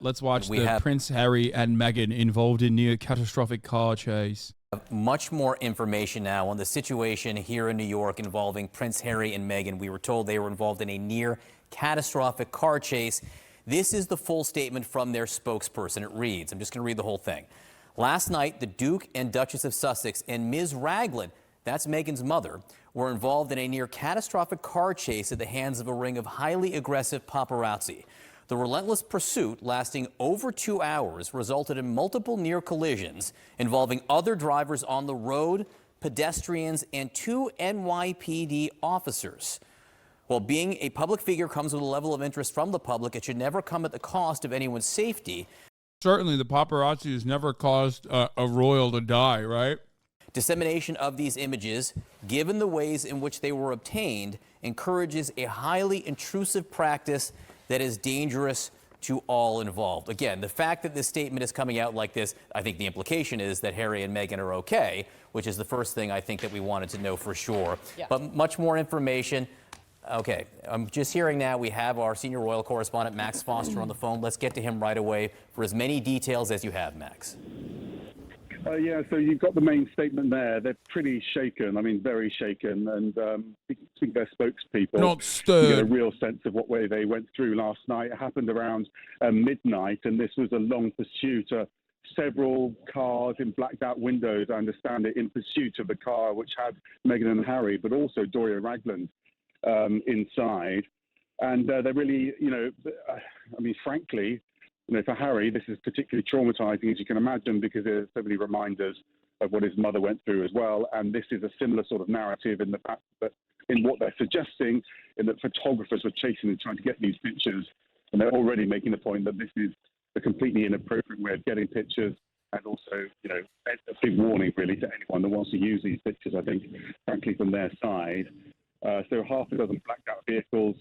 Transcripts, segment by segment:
Let's watch the Prince Harry and Meghan involved in near catastrophic car chase. Much more information now on the situation here in New York involving Prince Harry and Meghan. We were told they were involved in a near catastrophic car chase. This is the full statement from their spokesperson. It reads, I'm just going to read the whole thing. Last night, the Duke and Duchess of Sussex and Ms. Raglan, that's Meghan's mother, were involved in a near catastrophic car chase at the hands of a ring of highly aggressive paparazzi. The relentless pursuit, lasting over 2 hours, resulted in multiple near collisions involving other drivers on the road, pedestrians, and 2 NYPD officers. While being a public figure comes with a level of interest from the public, it should never come at the cost of anyone's safety. Certainly, the paparazzi has never caused a royal to die, right? Dissemination of these images, given the ways in which they were obtained, encourages a highly intrusive practice that is dangerous to all involved. Again, the fact that this statement is coming out like this, I think the implication is that Harry and Meghan are okay, which is the first thing I think that we wanted to know for sure. Yeah. But much more information. Okay, I'm just hearing now we have our senior royal correspondent, Max Foster, on the phone. Let's get to him right away for as many details as you have, Max. Yeah, so you've got the main statement there. They're pretty shaken, I mean, very shaken, and I think their spokespeople not stirred. Get a real sense of what way they went through last night. It happened around midnight, and this was a long pursuit. Several cars in blacked out windows, I understand it, in pursuit of the car which had Meghan and Harry, but also Doria Ragland inside. And they're really, I mean, frankly, for Harry, this is particularly traumatizing, as you can imagine, because there's so many reminders of what his mother went through as well. And this is a similar sort of narrative in the fact that in what they're suggesting, in that photographers were chasing and trying to get these pictures. And they're already making the point that this is a completely inappropriate way of getting pictures. And also, a big warning, really, to anyone that wants to use these pictures, I think, frankly, from their side. So half a dozen blacked out vehicles,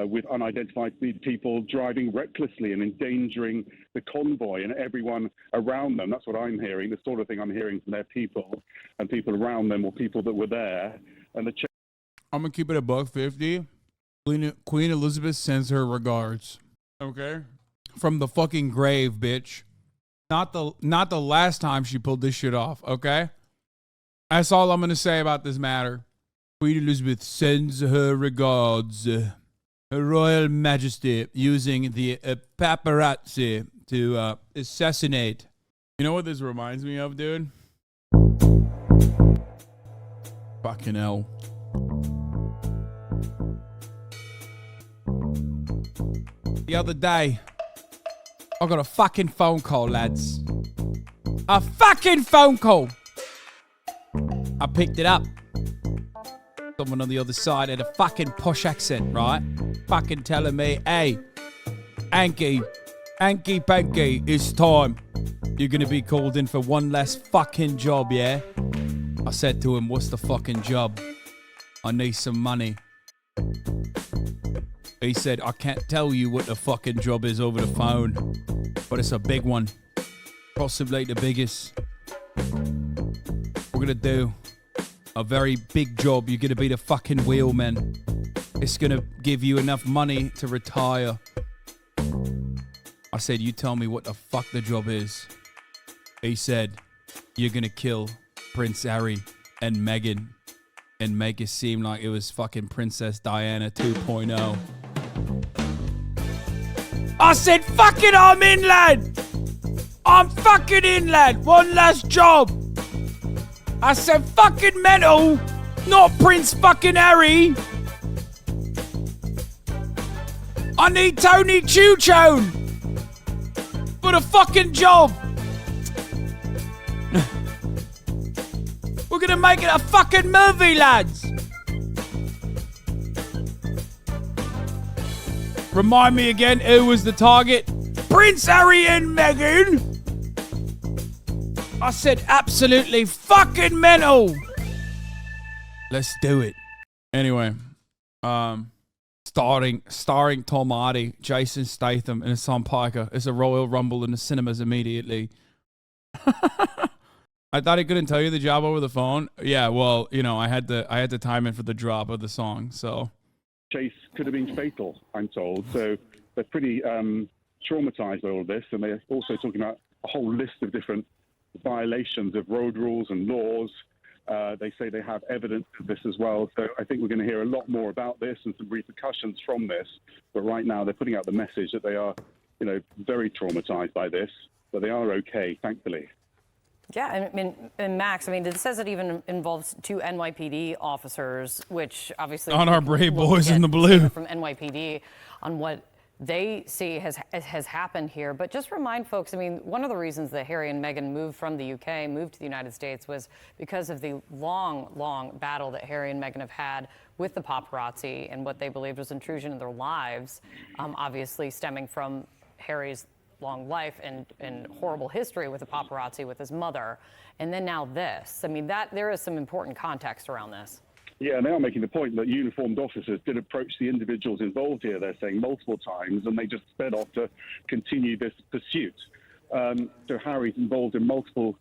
with unidentified people driving recklessly and endangering the convoy and everyone around them. That's what I'm hearing, the sort of thing I'm hearing from their people and people around them or people that were there. And I'm going to keep it $150. Queen Elizabeth sends her regards. Okay? From the fucking grave, bitch. Not the last time she pulled this shit off, okay? That's all I'm going to say about this matter. Queen Elizabeth sends her regards. Her Royal Majesty using the paparazzi to assassinate. You know what this reminds me of, dude? Fucking hell. The other day, I got a fucking phone call, lads. A fucking phone call. I picked it up. Someone on the other side had a fucking posh accent, right? Fucking telling me, hey, Anky Panky, it's time. You're gonna be called in for one last fucking job, yeah? I said to him, what's the fucking job? I need some money. He said, I can't tell you what the fucking job is over the phone, but it's a big one. Possibly the biggest. We're gonna do a very big job. You're gonna be the fucking wheelman. It's gonna give you enough money to retire. I said, you tell me what the fuck the job is. He said, you're gonna kill Prince Harry and Meghan and make it seem like it was fucking Princess Diana 2.0. I said, fuck it, I'm in, lad. I'm fucking in, lad. One last job. I said, fucking mental, not Prince fucking Harry. I need Tony Choo-Chone for the fucking job. We're gonna make it a fucking movie, lads. Remind me again, who was the target? Prince Harry and Meghan. I said absolutely fucking mental. Let's do it. Anyway, starring Tom Hardy, Jason Statham, and Hasan Piker. It's a Royal Rumble in the cinemas immediately. I thought he couldn't tell you the job over the phone. Yeah, well, I had to time in for the drop of the song, so. Chase could have been fatal, I'm told. So they're pretty traumatized by all of this, and they're also talking about a whole list of different violations of road rules and laws. They say they have evidence of this as well. So I think we're going to hear a lot more about this and some repercussions from this. But right now they're putting out the message that they are, very traumatized by this, but they are okay, thankfully. Yeah, and Max, it says it even involves 2 NYPD officers, which obviously on our brave boys in the blue from NYPD on what they see has happened here. But just remind folks, one of the reasons that Harry and Meghan moved from the UK, moved to the United States, was because of the long battle that Harry and Meghan have had with the paparazzi and what they believed was intrusion in their lives, obviously stemming from Harry's long life and horrible history with the paparazzi with his mother. And then now this. There is some important context around this. Yeah, and they are making the point that uniformed officers did approach the individuals involved here, they're saying, multiple times, and they just sped off to continue this pursuit. So Harry's involved in multiple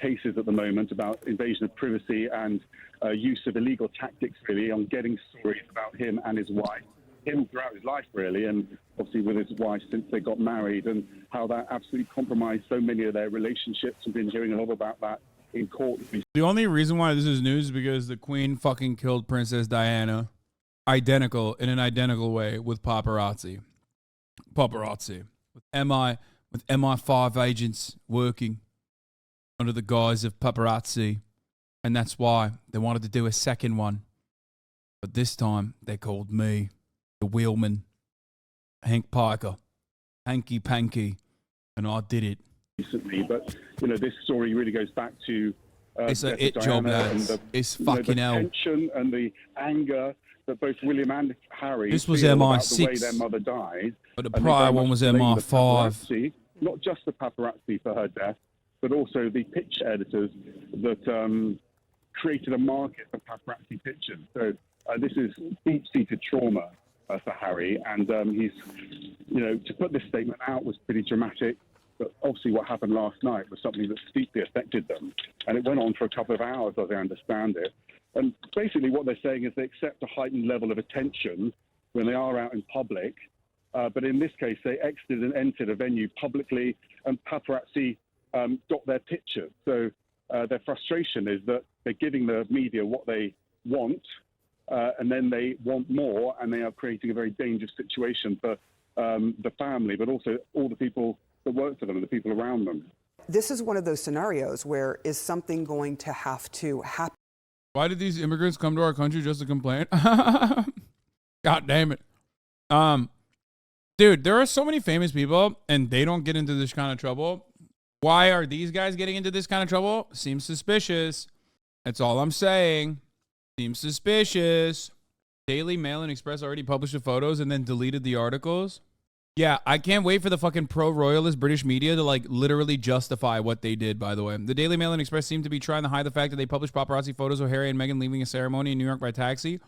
cases at the moment about invasion of privacy and use of illegal tactics, really, on getting stories about him and his wife, him throughout his life, really, and obviously with his wife since they got married, and how that absolutely compromised so many of their relationships. We've been hearing a lot about that in court. The only reason why this is news is because the Queen fucking killed Princess Diana in an identical way with paparazzi. With MI5 agents working under the guise of paparazzi. And that's why they wanted to do a second one. But this time they called me, the wheelman, Hank Piker, Hanky Panky, and I did it. Recently, but this story really goes back to it's an it job, lads. It's fucking hell. The tension and the anger that both William and Harry this was feel MI6, about the way their mother died. But the prior one was MI5. Not just the paparazzi for her death, but also the picture editors that created a market for paparazzi pictures. So this is deep-seated trauma for Harry, and he's, to put this statement out was pretty dramatic. But obviously what happened last night was something that deeply affected them. And it went on for a couple of hours, as I understand it. And basically what they're saying is they accept a heightened level of attention when they are out in public. But in this case, they exited and entered a venue publicly, and paparazzi got their picture. So their frustration is that they're giving the media what they want, and then they want more, and they are creating a very dangerous situation for the family, but also all the people that work for them and the people around them. This is one of those scenarios where is something going to have to happen? Why did these immigrants come to our country just to complain? God damn it. Dude, there are so many famous people and they don't get into this kind of trouble. Why are these guys getting into this kind of trouble? Seems suspicious. That's all I'm saying. Seems suspicious. Daily Mail and Express already published the photos and then deleted the articles. Yeah, I can't wait for the fucking pro-royalist British media to literally justify what they did, by the way. The Daily Mail and Express seem to be trying to hide the fact that they published paparazzi photos of Harry and Meghan leaving a ceremony in New York by taxi.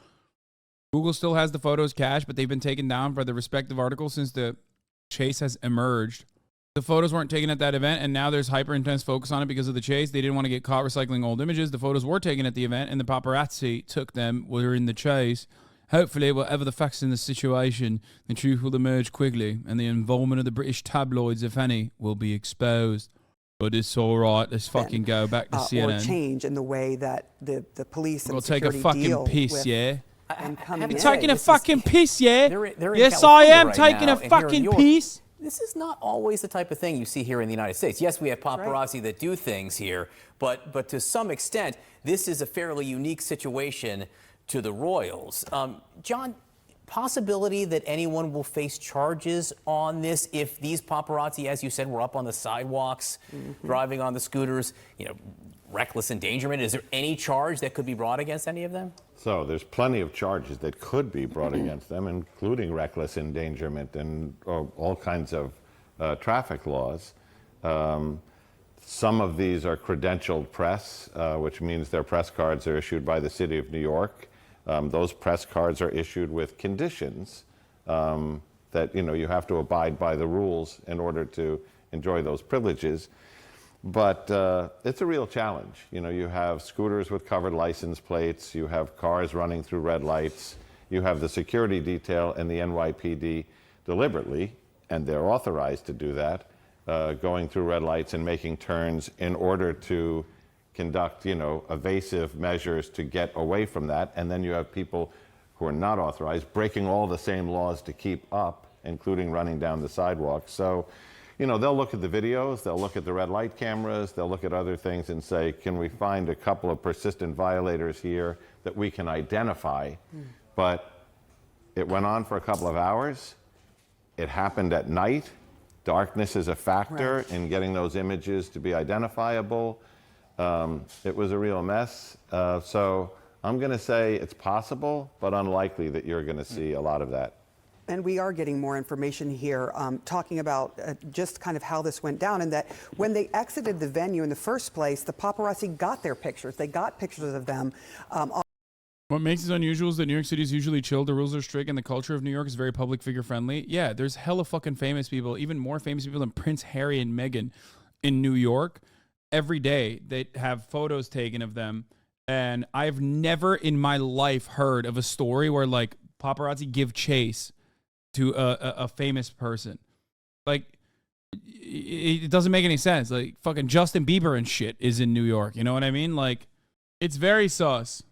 Google still has the photos cached, but they've been taken down by the respective articles since the chase has emerged. The photos weren't taken at that event, and now there's hyper-intense focus on it because of the chase. They didn't want to get caught recycling old images. The photos were taken at the event, and the paparazzi took them, were in the chase. Hopefully, whatever the facts in the situation, the truth will emerge quickly, and the involvement of the British tabloids, if any, will be exposed. But it's all right. Let's fucking go back to CNN. Or change in the way that the police and take security a fucking deal piss, with yeah? You're taking a fucking piss, yeah? They're Yes, I am right taking now, a and here in fucking New York, piss. This is not always the type of thing you see here in the United States. Yes, we have paparazzi that do things here, but to some extent, this is a fairly unique situation to the royals. John, possibility that anyone will face charges on this if these paparazzi, as you said, were up on the sidewalks, driving on the scooters, reckless endangerment. Is there any charge that could be brought against any of them? So there's plenty of charges that could be brought against them, including reckless endangerment and all kinds of traffic laws. Some of these are credentialed press, which means their press cards are issued by the city of New York. Those press cards are issued with conditions that you have to abide by the rules in order to enjoy those privileges. But it's a real challenge. You have scooters with covered license plates, you have cars running through red lights, you have the security detail and the NYPD deliberately and they're authorized to do that, going through red lights and making turns in order to conduct, evasive measures to get away from that. And then you have people who are not authorized breaking all the same laws to keep up, including running down the sidewalk. So, they'll look at the videos, they'll look at the red light cameras, they'll look at other things and say, can we find a couple of persistent violators here that we can identify? But it went on for a couple of hours. It happened at night. Darkness is a factor in getting those images to be identifiable. It was a real mess. So I'm going to say it's possible, but unlikely that you're going to see a lot of that. And we are getting more information here, talking about just kind of how this went down, and that when they exited the venue in the first place, the paparazzi got their pictures. They got pictures of them. What makes it unusual is that New York City is usually chill, the rules are strict, and the culture of New York is very public figure friendly. Yeah, there's hella fucking famous people, even more famous people than Prince Harry and Meghan in New York. Every day they have photos taken of them, and I've never in my life heard of a story where like paparazzi give chase to a famous person. Like, it doesn't make any sense. Like, fucking Justin Bieber and shit is in New York. You know what I mean? Like, it's very sus.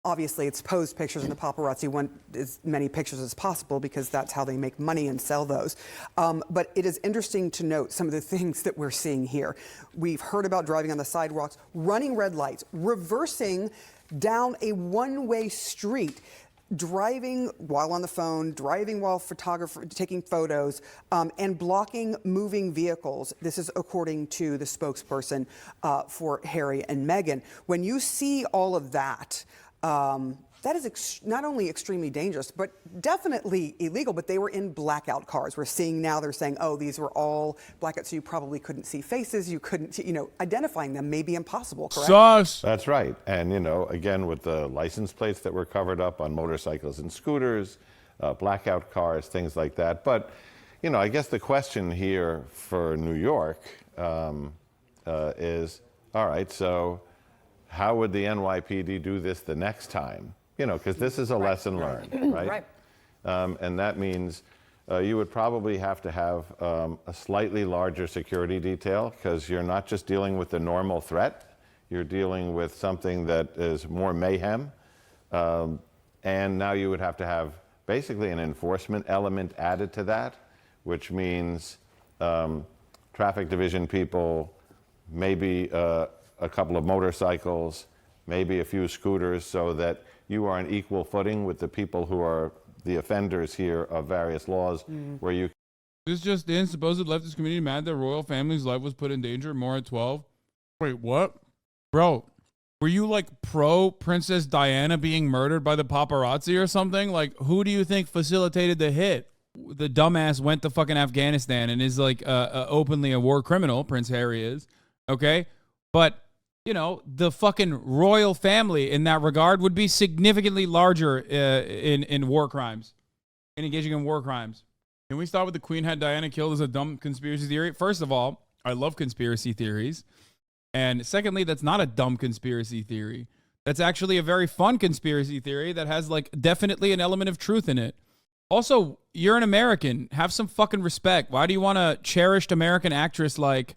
Obviously, it's posed pictures, and the paparazzi want as many pictures as possible because that's how they make money and sell those. But it is interesting to note some of the things that we're seeing here. We've heard about driving on the sidewalks, running red lights, reversing down a one-way street, driving while on the phone, driving while taking photos, and blocking moving vehicles. This is according to the spokesperson for Harry and Meghan. When you see all of that, that is not only extremely dangerous, but definitely illegal. But they were in blackout cars. We're seeing now they're saying, oh, these were all blackouts, so you probably couldn't see faces. You couldn't, identifying them may be impossible, correct? Sus. That's right. And, again, with the license plates that were covered up on motorcycles and scooters, blackout cars, things like that. But, I guess the question here for New York is, all right, so how would the NYPD do this the next time? Because this is a lesson learned, right? And that means you would probably have to have a slightly larger security detail, because you're not just dealing with the normal threat, you're dealing with something that is more mayhem. And now you would have to have basically an enforcement element added to that, which means traffic division people, maybe a couple of motorcycles, maybe a few scooters, so that you are on equal footing with the people who are the offenders here of various laws, where you... This just in, supposed leftist community mad that royal family's life was put in danger, more at 12. Wait, what? Bro, were you like pro Princess Diana being murdered by the paparazzi or something? Like, who do you think facilitated the hit? The dumbass went to fucking Afghanistan and is like openly a war criminal, Prince Harry is, okay? But the fucking royal family in that regard would be significantly larger in war crimes, in engaging in war crimes. Can we start with the Queen had Diana killed as a dumb conspiracy theory? First of all, I love conspiracy theories. And secondly, that's not a dumb conspiracy theory. That's actually a very fun conspiracy theory that has like definitely an element of truth in it. Also, you're an American. Have some fucking respect. Why do you want a cherished American actress like...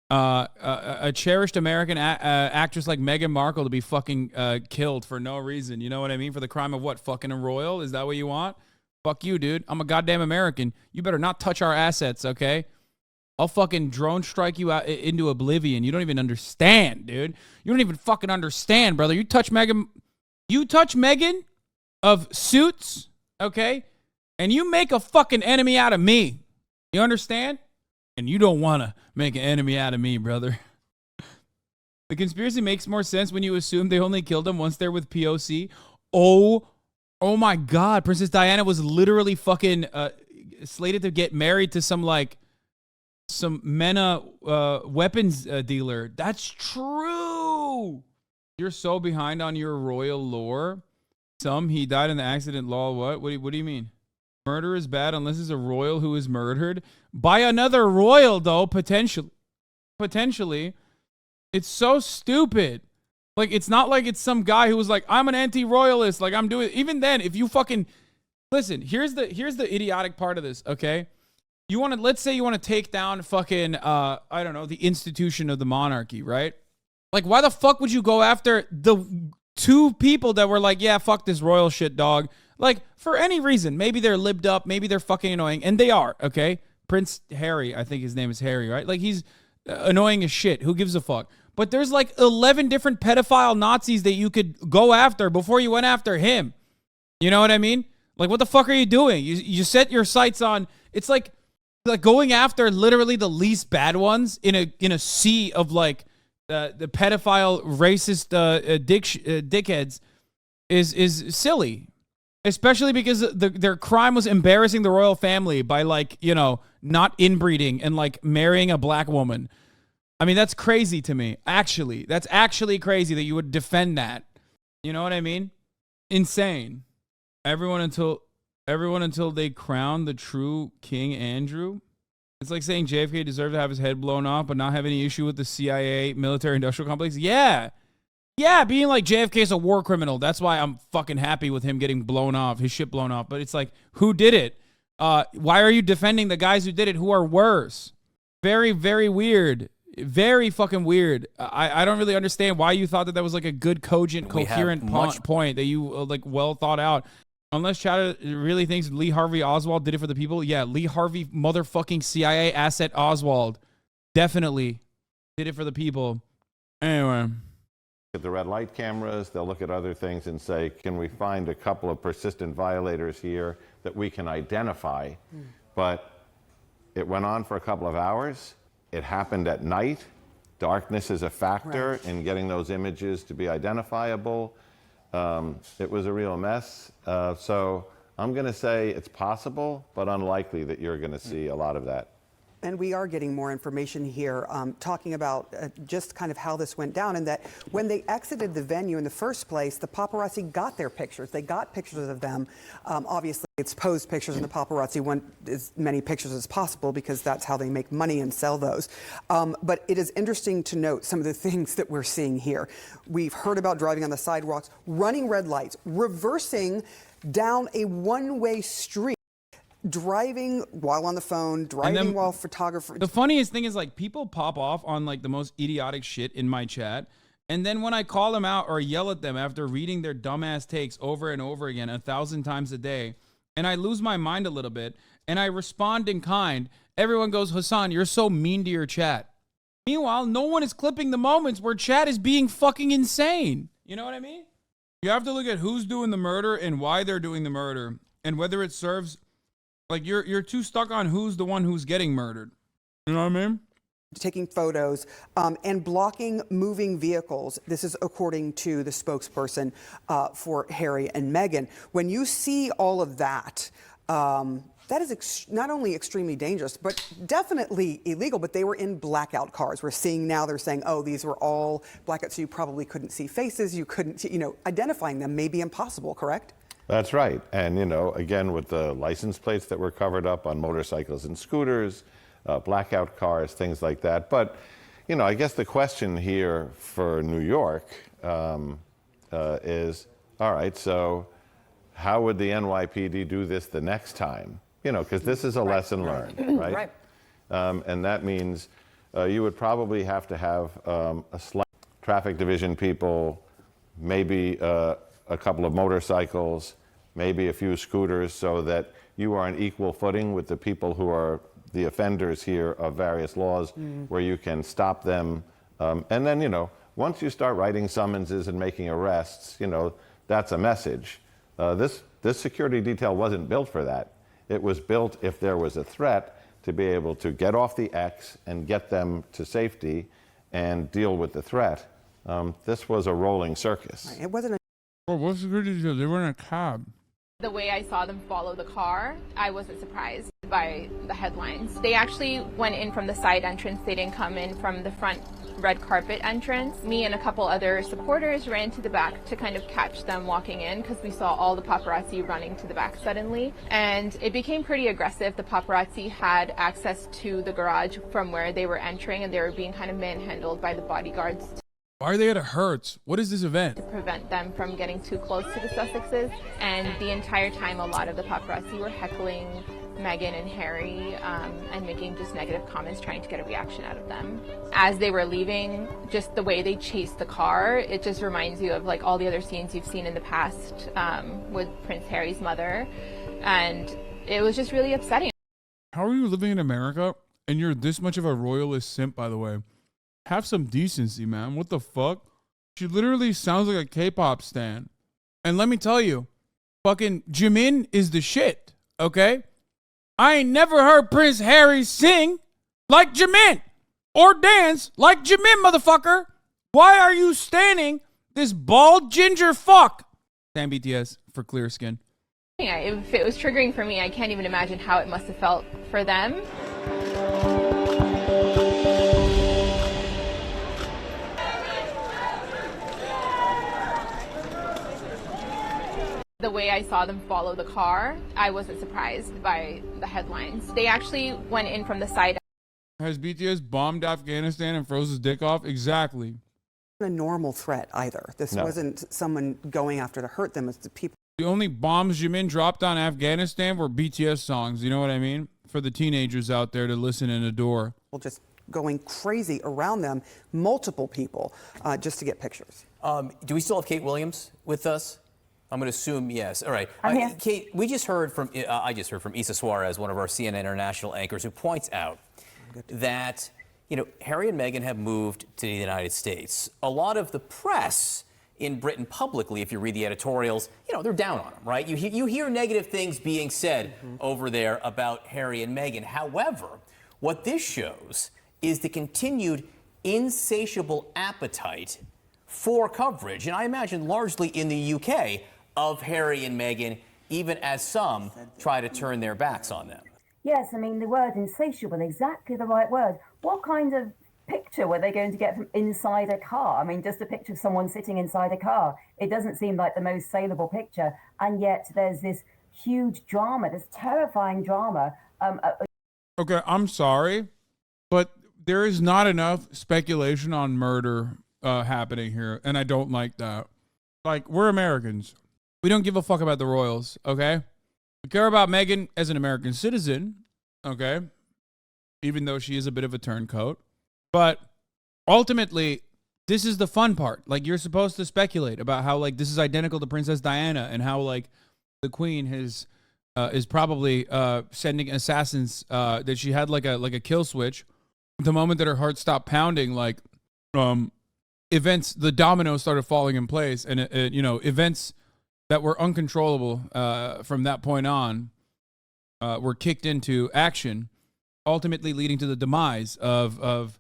a cherished American actress like Meghan Markle to be fucking killed for no reason? You know what I mean? For the crime of what? Fucking a royal? Is that what you want? Fuck you, dude. I'm a goddamn American. You better not touch our assets, okay? I'll fucking drone strike you out into oblivion. You don't even understand, dude. You don't even fucking understand, brother. You touch Meghan of Suits, okay? And you make a fucking enemy out of me. You understand? And you don't want to make an enemy out of me, brother. The conspiracy makes more sense when you assume they only killed him once they're with POC. Oh my God. Princess Diana was literally fucking slated to get married to some MENA weapons dealer. That's true. You're so behind on your royal lore. He died in the accident law. What do you mean? Murder is bad unless it's a royal who is murdered by another royal, though, potentially. It's so stupid. Like, it's not like it's some guy who was like, I'm an anti-royalist, like I'm doing... Even then, if you fucking... Listen, here's the idiotic part of this, okay? You want to, let's say you want to take down fucking, I don't know, the institution of the monarchy, right? Like, why the fuck would you go after the two people that were like, yeah, fuck this royal shit, dog? Like, for any reason. Maybe they're libbed up. Maybe they're fucking annoying. And they are, okay? Prince Harry, I think his name is Harry, right? Like, he's annoying as shit. Who gives a fuck? But there's like 11 different pedophile Nazis that you could go after before you went after him. You know what I mean? Like, what the fuck are you doing? You set your sights on, it's like going after literally the least bad ones in a sea of like the pedophile racist dickheads is silly, especially because their crime was embarrassing the royal family by, like, you know, not inbreeding and like marrying a black woman. I mean, that's crazy to me. Actually, that's actually crazy that you would defend that. You know what I mean? Insane. Everyone until they crown the true King Andrew. It's like saying JFK deserved to have his head blown off, but not have any issue with the CIA military-industrial complex. Yeah. Yeah, being like JFK's a war criminal. That's why I'm fucking happy with him getting blown off, his shit blown off. But it's like, who did it? Why are you defending the guys who did it who are worse? Very, very weird. Very fucking weird. I don't really understand why you thought that was like a good, cogent, coherent point that you like well thought out. Unless Chad really thinks Lee Harvey Oswald did it for the people. Yeah, Lee Harvey motherfucking CIA asset Oswald definitely did it for the people. Anyway. At the red light cameras, they'll look at other things and say, can we find a couple of persistent violators here that we can identify? But it went on for a couple of hours. It happened at night. Darkness is a factor in getting those images to be identifiable. It was a real mess. So I'm going to say it's possible, but unlikely that you're going to see a lot of that. And we are getting more information here, talking about just kind of how this went down, and that when they exited the venue in the first place, the paparazzi got their pictures. They got pictures of them. Obviously, it's posed pictures, and the paparazzi want as many pictures as possible because that's how they make money and sell those. But it is interesting to note some of the things that we're seeing here. We've heard about driving on the sidewalks, running red lights, reversing down a one-way street, driving while on the phone, driving while photographer. The funniest thing is, like, people pop off on like the most idiotic shit in my chat, and then when I call them out or yell at them after reading their dumbass takes over and over again 1,000 times a day, and I lose my mind a little bit and I respond in kind, everyone goes, Hasan, you're so mean to your chat. Meanwhile, no one is clipping the moments where chat is being fucking insane. You know what I mean? You have to look at who's doing the murder and why they're doing the murder, and whether it serves. Like, you're too stuck on who's the one who's getting murdered. You know what I mean? Taking photos and blocking moving vehicles. This is according to the spokesperson for Harry and Meghan. When you see all of that, that is not only extremely dangerous, but definitely illegal. But they were in blackout cars. We're seeing now, they're saying, oh, these were all blackouts, so you probably couldn't see faces. You couldn't, you know, identifying them may be impossible, correct? That's right. And, you know, again, with the license plates that were covered up on motorcycles and scooters, blackout cars, things like that. But, you know, I guess the question here for New York is, all right, so how would the NYPD do this the next time? You know, because this is a lesson learned, right? And that means you would probably have to have a slight traffic division people, maybe a couple of motorcycles, maybe a few scooters, so that you are on equal footing with the people who are the offenders here of various laws, where you can stop them. And then, you know, once you start writing summonses and making arrests, you know, that's a message. This security detail wasn't built for that. It was built if there was a threat to be able to get off the X and get them to safety and deal with the threat. This was a rolling circus. It wasn't a Well, what's the good deal? They were in a cab. The way I saw them follow the car, I wasn't surprised by the headlines. They actually went in from the side entrance. They didn't come in from the front red carpet entrance. Me and a couple other supporters ran to the back to kind of catch them walking in, because we saw all the paparazzi running to the back suddenly. And it became pretty aggressive. The paparazzi had access to the garage from where they were entering, and they were being kind of manhandled by the bodyguards. Why are they at a Hertz? What is this event? To prevent them from getting too close to the Sussexes. And the entire time, a lot of the paparazzi were heckling Meghan and Harry and making just negative comments, trying to get a reaction out of them. As they were leaving, just the way they chased the car, it just reminds you of like all the other scenes you've seen in the past with Prince Harry's mother, and it was just really upsetting. How are you living in America and you're this much of a royalist simp, by the way? Have some decency, man. What the fuck? She literally sounds like a K-pop stan. And let me tell you, fucking Jimin is the shit, okay? I ain't never heard Prince Harry sing like Jimin or dance like Jimin, motherfucker. Why are you standing this bald ginger fuck? Stan BTS for clear skin. Yeah, if it was triggering for me, I can't even imagine how it must have felt for them. The way I saw them follow the car, I wasn't surprised by the headlines. They actually went in from the side. Has BTS bombed Afghanistan and froze his dick off? Exactly. A normal threat either. This wasn't someone going after to hurt them. It's the people. The only bombs Jimin dropped on Afghanistan were BTS songs. You know what I mean? For the teenagers out there to listen and adore. Just going crazy around them, multiple people, just to get pictures. Do we still have Kate Williams with us? I'm going to assume yes. All right. Kate, I just heard from Issa Suarez, one of our CNN International anchors, who points out that, Harry and Meghan have moved to the United States. A lot of the press in Britain publicly, if you read the editorials, they're down on them, right? You hear negative things being said over there about Harry and Meghan. However, what this shows is the continued insatiable appetite for coverage, and I imagine largely in the UK, of Harry and Meghan, even as some try to turn their backs on them. Yes, I mean, the word insatiable, exactly the right word. What kind of picture were they going to get from inside a car? I mean, just a picture of someone sitting inside a car. It doesn't seem like the most saleable picture. And yet there's this huge drama, this terrifying drama. Okay, I'm sorry, but there is not enough speculation on murder happening here, and I don't like that. Like, we're Americans. We don't give a fuck about the royals, okay? We care about Meghan as an American citizen, okay? Even though she is a bit of a turncoat. But ultimately, this is the fun part. Like, you're supposed to speculate about how, like, this is identical to Princess Diana and how, like, the Queen is probably sending assassins, that she had, like a kill switch. The moment that her heart stopped pounding, like, events, the dominoes started falling in place, and events that were uncontrollable from that point on were kicked into action, ultimately leading to the demise of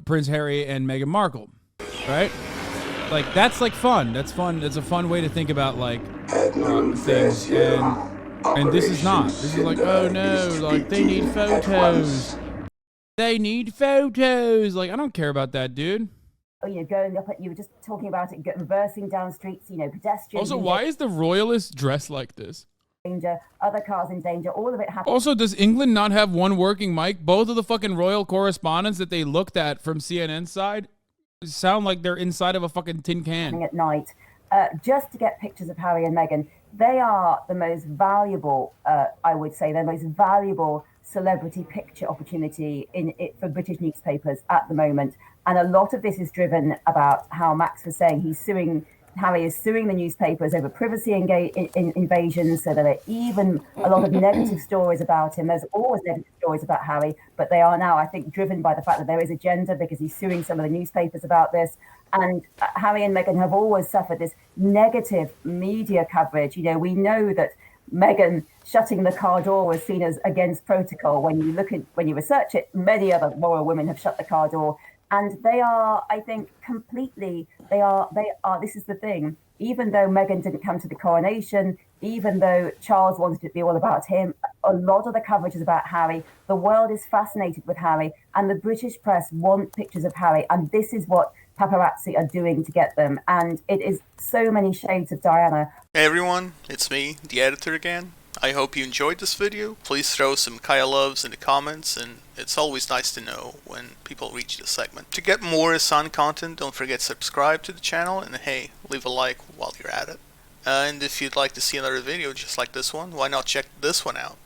Prince Harry and Meghan Markle, right? Like, that's like fun. That's fun. That's a fun way to think about like things, and this is not. This is like, oh no, like they need photos. They need photos. Like, I don't care about that, dude. Going up you were just talking about it, reversing down streets, pedestrians. Also, why is the royalist dressed like this? Danger, other cars in danger, all of it happening. Also, does England not have one working mic? Both of the fucking royal correspondents that they looked at from CNN's side sound like they're inside of a fucking tin can. At night, just to get pictures of Harry and Meghan. They are the most valuable, I would say, the most valuable celebrity picture opportunity for British newspapers at the moment. And a lot of this is driven about how Max was saying Harry is suing the newspapers over privacy invasions, so there are even a lot of negative stories about him. There's always negative stories about Harry, but they are now, I think, driven by the fact that there is agenda because he's suing some of the newspapers about this. And Harry and Meghan have always suffered this negative media coverage. We know that Meghan shutting the car door was seen as against protocol. When you research it, many other royal women have shut the car door. And they are, I think, this is the thing, even though Meghan didn't come to the coronation, even though Charles wanted it to be all about him, a lot of the coverage is about Harry. The world is fascinated with Harry, and the British press want pictures of Harry, and this is what paparazzi are doing to get them. And it is so many shades of Diana. Hey everyone, it's me, the editor again. I hope you enjoyed this video. Please throw some Kaya loves in the comments, and it's always nice to know when people reach this segment. To get more Hasan content, don't forget to subscribe to the channel, and hey, leave a like while you're at it. And if you'd like to see another video just like this one, why not check this one out?